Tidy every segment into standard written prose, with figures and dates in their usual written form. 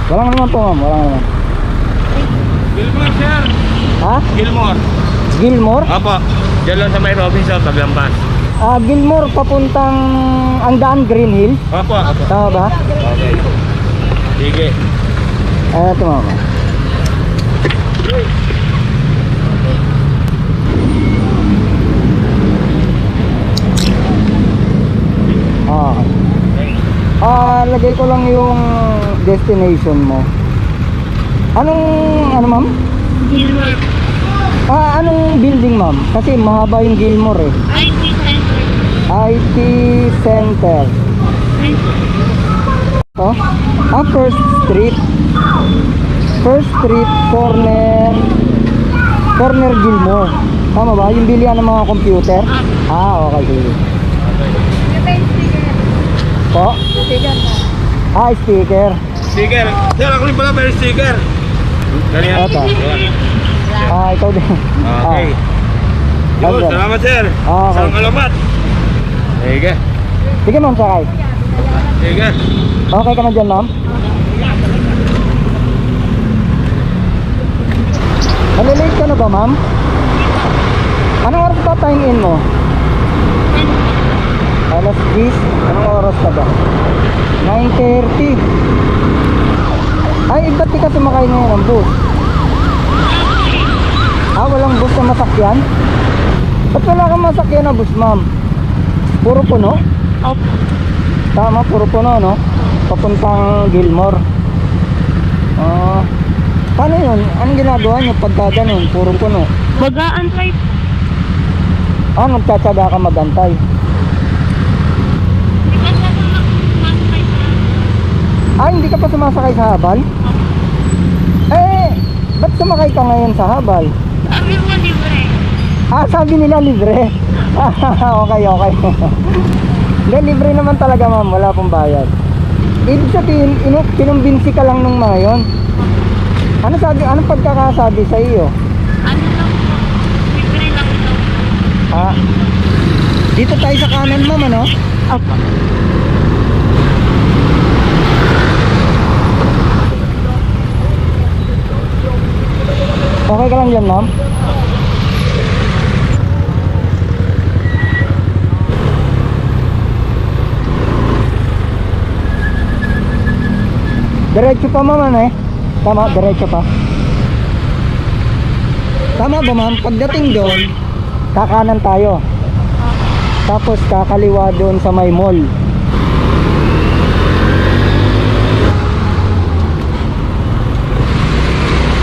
Walang naman po ma'am, walang naman. Gilmore, sir. Ha? Gilmore. Gilmore? Opo. Diyan lang sa may Robinson, Taglampas. Gilmore papuntang ang daan Green Hill. Opo. Opo. Tama ba? Okay. Sige. Ito ma'am. Lagay ko lang yung destination mo. Anong, ano ma'am? Gilmore. Anong building ma'am? Kasi mahaba yung Gilmore eh. IT Center. IT Center. Oh? First Street. First Street, corner Gilmore. Tama ba? Yung bilihan ng mga computer? Okay, sige. Po? Sticker po. Sticker. Sticker. Sir, ako rin pala may sticker. Ganyan. Ito. Yun. Ikaw din. Okay. Yun, sir. salamat sir. Okay. Isang alamat. Sige. Sige ma'am, sakay. Sige. Okay ka na dyan ma'am? Malilate ka na ba ma'am? Anong oras ba time in mo? Alas 10. Anong oras ka ba? 9:30. Ay, ba't di ka sumakay ngayon ng bus? Walang bus na masakyan? Ba't wala kang masakyan na bus ma'am? Puro puno? Opo. Tama, puro puno no? Papuntang Gilmore. Paano yun? Anong ginagawa nyo pagka ganun? Puro puno. Mag-aantay po. Nagtsatsaga ka magantay. Hindi ka pa sumasakay sa habal? Ba't sumakay ka ngayon sa habal? Sabi mo libre. Sabi nila libre. Okay. Hindi, libre naman talaga ma'am, wala pong bayad. Ibig sabihin, kinumbinsi ka lang nung mga yun. Anong pagkakasabi sa iyo? Ano lang po? Libre lang ito. Dito tayo sa kanan ma'am, ano? Opo. Okay ka lang dyan ma'am? Diretso pa ma'am, ano eh? Tama, diretso pa. Tama ba ma'am? Pagdating doon, kakanan tayo. Tapos kakaliwa doon sa may mall.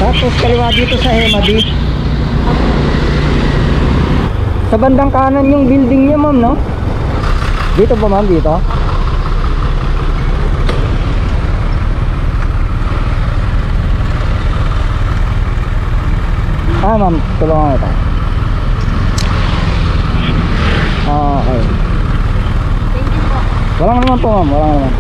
Tapos kaliwa dito sa Hemadi. Sa bandang kanan yung building niya ma'am, no? Dito ba ma'am? Dito? Ma'am, tulungan kita. Okay. Thank you po. Walang naman po ma'am, walang naman.